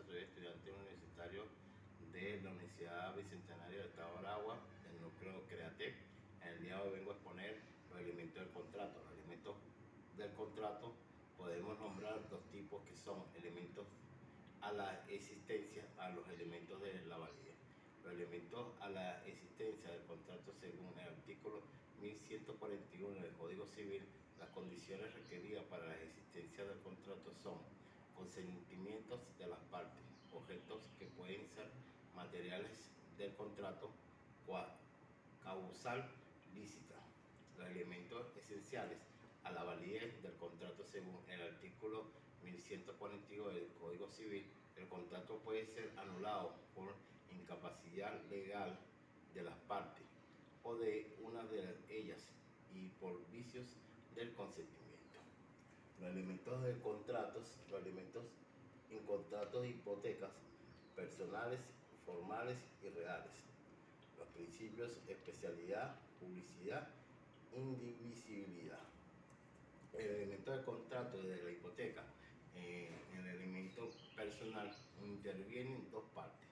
soy estudiante universitario de la Universidad Bicentenario del Estado de Aragua, del núcleo CREATEC. En el día de hoy vengo a exponer los elementos del contrato. Los elementos del contrato podemos nombrar dos tipos, que son elementos a la existencia, a los elementos de la validez. Los elementos a la existencia del contrato, según el artículo 1141 del Código Civil, las condiciones requeridas para la existencia del contrato son consentimientos de las partes, objetos que pueden ser materiales del contrato, causal lícita. Los elementos esenciales a la validez del contrato, según el artículo 1142 del Código Civil, el contrato puede ser anulado por incapacidad legal de las partes o de una de ellas y por vicios del consentimiento. Los elementos de contratos, los elementos en contratos de hipotecas personales, formales y reales. Los principios: especialidad, publicidad, indivisibilidad. El elemento del contrato de la hipoteca, en el elemento personal, intervienen dos partes: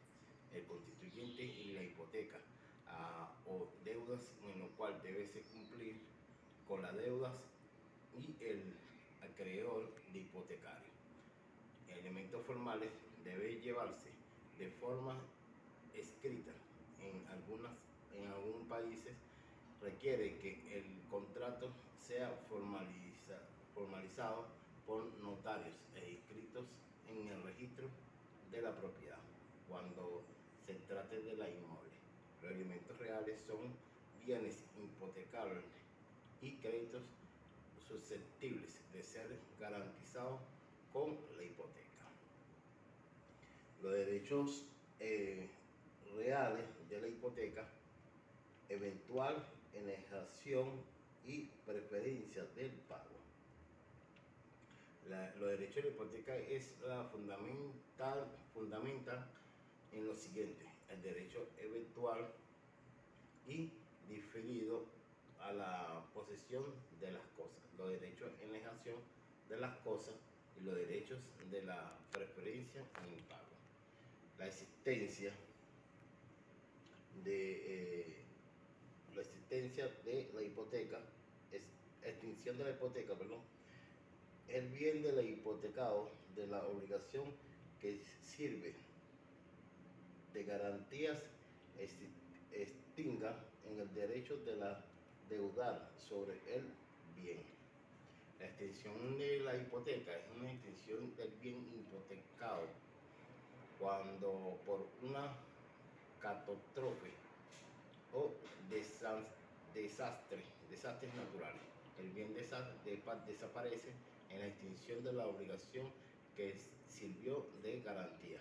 el constituyente y la hipoteca, o deudas en lo cual debe se cumplir con las deudas, y el acreedor de hipotecario. Elementos formales: debe llevarse de forma escrita. En algunos países requiere que el contrato sea formalizado por notarios e inscritos en el registro de la propiedad cuando se trate de la inmueble. Los elementos reales son bienes hipotecables y créditos susceptibles de ser garantizados con la hipoteca. Los derechos reales de la hipoteca: eventual enegación y preferencia del pago. Los derechos de la hipoteca es la fundamental en lo siguiente: el derecho eventual y diferido a la posesión de las cosas, los derechos de enegación de las cosas y los derechos de la preferencia en el pago. La existencia de la hipoteca, extinción de la hipoteca, el bien de la hipotecado de la obligación que sirve de garantías extinga en el derecho de la deudar sobre el bien. La extinción de la hipoteca es una extinción del bien hipotecado cuando por una catástrofe o desastres naturales el bien desaparece en la extinción de la obligación que sirvió de garantía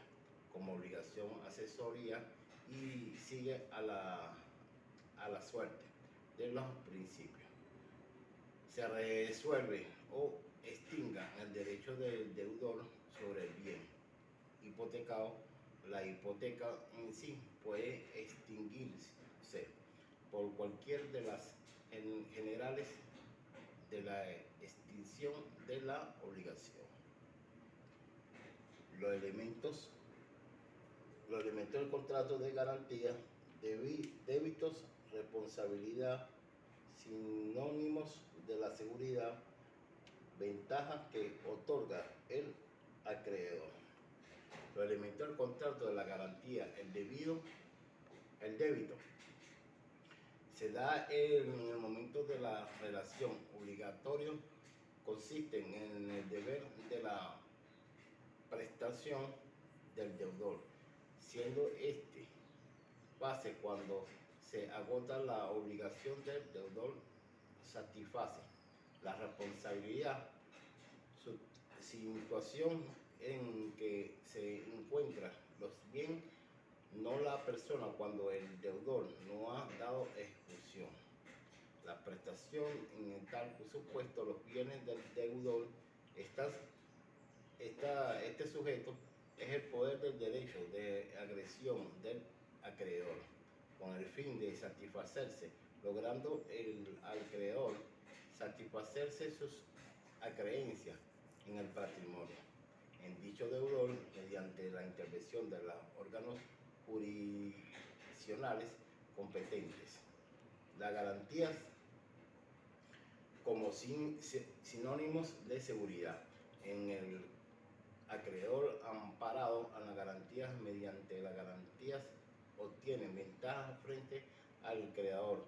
como obligación accesoria y sigue a la suerte de los principios. Se resuelve o extinga el derecho del deudor sobre el bien hipotecado. La hipoteca en sí puede extinguirse por cualquier de las generales de la extinción de la obligación. Los elementos del contrato de garantía: débitos, responsabilidad, sinónimos de la seguridad, ventajas que otorga el acreedor. Los elementos del contrato de la garantía: el débito se da en el momento de la relación. Obligatorio: consisten en el deber de la prestación del deudor, siendo este base cuando se agota la obligación del deudor satisface. La responsabilidad: su situación en que se encuentran los bienes, no la persona, cuando el deudor no ha dado ejecución. La prestación: en tal supuesto los bienes del deudor este sujeto es el poder del derecho de agresión del acreedor, con el fin de satisfacerse, logrando el acreedor satisfacerse sus acreencias en el patrimonio. En dicho deudor, mediante la intervención de los órganos jurisdiccionales competentes. Las garantías como sinónimos de seguridad. En el acreedor amparado a las garantías, mediante las garantías obtiene ventajas frente al creador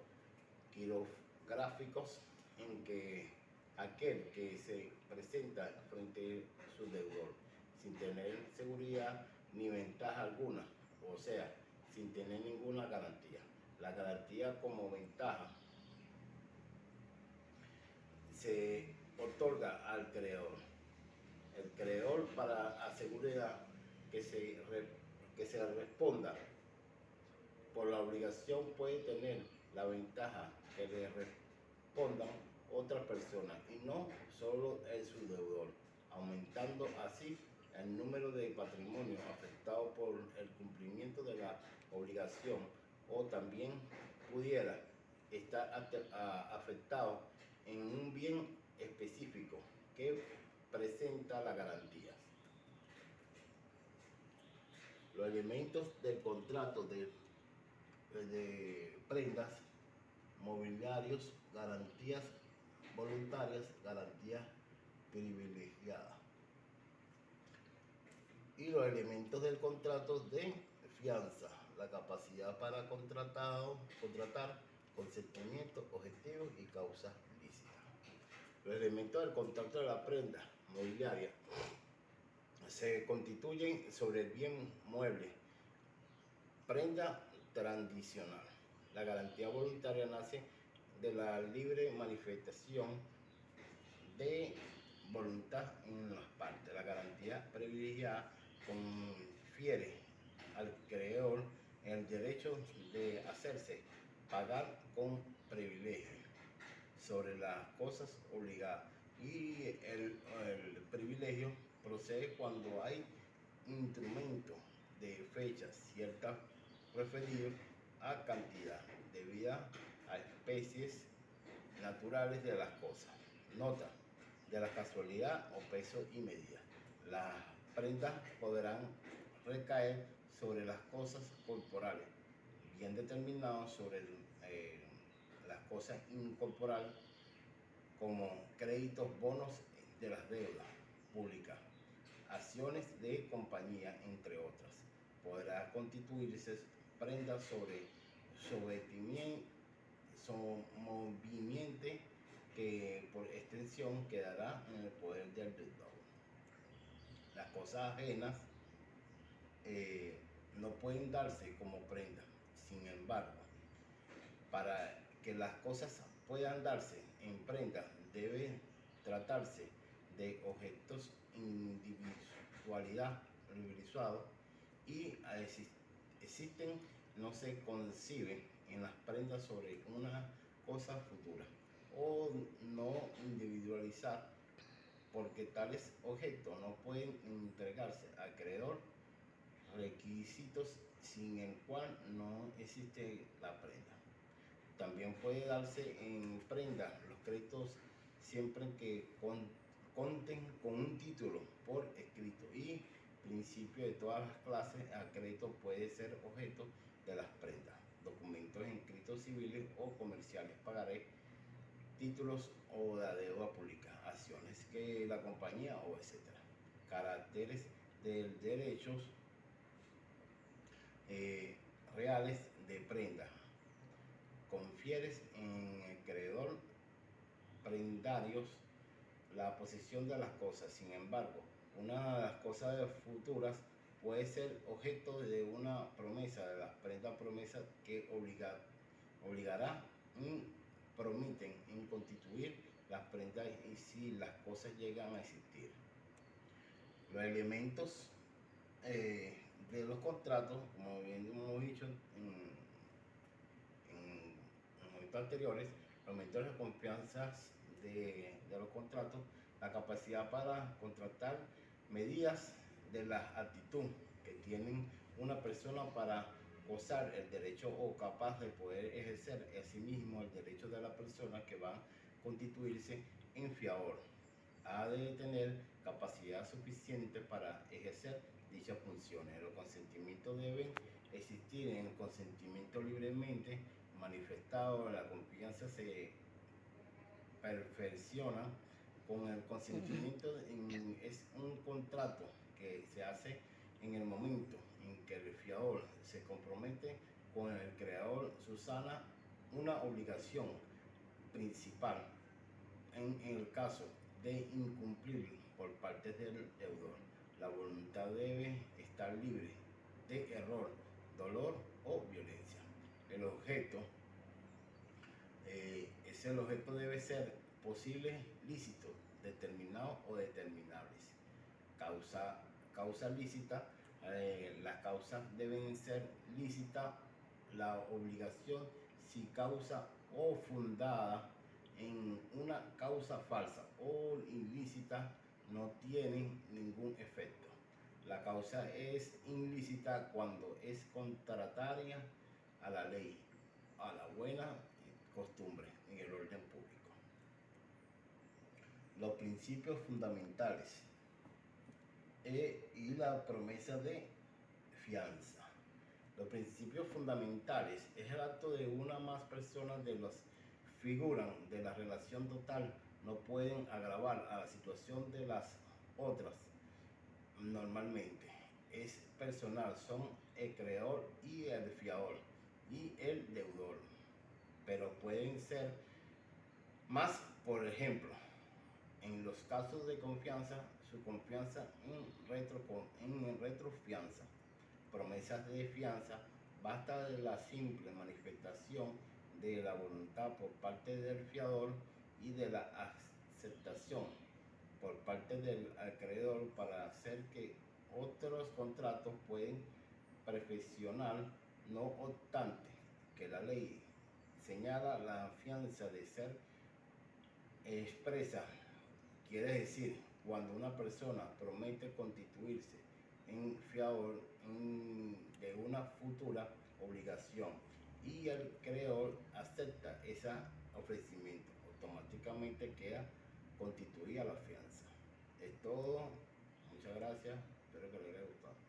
quirográficos en que aquel que se presenta frente a su deudor sin tener seguridad ni ventaja alguna, o sea, sin tener ninguna garantía. La garantía como ventaja se otorga al creador. El creador, para asegurar que se responda por la obligación, puede tener la ventaja que le respondan otras personas y no solo el su deudor, aumentando así el número de patrimonios afectados por el cumplimiento de la obligación, o también pudiera estar afectado en un bien específico que presenta la garantía. Los elementos del contrato de prendas, mobiliarios, garantías voluntarias, garantías privilegiadas. Y los elementos del contrato de fianza, la capacidad para contratar, consentimiento, objetivos y causas lícitas. Los elementos del contrato de la prenda mobiliaria se constituyen sobre el bien mueble, prenda tradicional. La garantía voluntaria nace de la libre manifestación de voluntad en las partes. La garantía privilegiada confiere al creador el derecho de hacerse pagar con privilegio sobre las cosas obligadas, y el privilegio procede cuando hay instrumentos de fecha cierta referidos a cantidad debida a especies naturales de las cosas. Nota: de la casualidad o peso y medida. Las prendas podrán recaer sobre las cosas corporales, bien determinados sobre las cosas incorporales, como créditos, bonos de las deudas públicas, acciones de compañía, entre otras. Podrá constituirse prendas sobre movimiento que por extensión quedará en el poder del deudor. Las cosas ajenas no pueden darse como prenda. Sin embargo, para que las cosas puedan darse en prenda, debe tratarse de objetos individualizados y existen, no se concibe en las prendas sobre una cosa futura, o no individualizar, porque tales objetos no pueden entregarse al acreedor, requisitos sin el cual no existe la prenda. También puede darse en prenda los créditos siempre que conten con un título por escrito, y principio de todas las clases. El crédito puede ser objeto de las prendas: documentos escritos civiles o comerciales, pagarés, títulos o la deuda pública, acciones que la compañía o etc. Caracteres de derechos reales de prenda. Confieres en el creador prendarios la posesión de las cosas. Sin embargo, una de las cosas futuras puede ser objeto de una promesa de las prendas, promesa que obligará y prometen en constituir las prendas, y si las cosas llegan a existir. Los elementos de los contratos, como bien hemos dicho en momentos anteriores, los elementos de las confianzas de los contratos, la capacidad para contratar, medidas de la actitud que tienen una persona para gozar el derecho o capaz de poder ejercer asimismo el derecho de la persona que va a constituirse en fiador. Ha de tener capacidad suficiente para ejercer dichas funciones. Los consentimientos deben existir en el consentimiento libremente manifestado. La confianza se perfecciona con el consentimiento. Es un contrato que se hace en el momento en que el fiador se compromete con el creador, subsana una obligación principal en el caso de incumplir por parte del deudor. La voluntad debe estar libre de error, dolor o violencia. El objeto debe ser posible, lícito, determinado o determinables. Causa lícita. Las causas deben ser lícitas. La obligación, si causa o fundada en una causa falsa o ilícita, no tiene ningún efecto. La causa es ilícita cuando es contraria a la ley, a la buena costumbre en el orden público. Los principios fundamentales y la promesa de fianza. Los principios fundamentales es el acto de una o más personas de los figuran de la relación total no pueden agravar a la situación de las otras. Normalmente es personal, son el creador y el fiador y el deudor, pero pueden ser más. Por ejemplo, en los casos de confianza, su confianza en retrofianza, promesas de fianza, basta de la simple manifestación de la voluntad por parte del fiador y de la aceptación por parte del acreedor para hacer que otros contratos pueden perfeccionar. No obstante que la ley señala la fianza de ser expresa, quiere decir cuando una persona promete constituirse en fiador de una futura obligación y el creador acepta ese ofrecimiento, automáticamente queda constituida la fianza. Es todo. Muchas gracias. Espero que les haya gustado.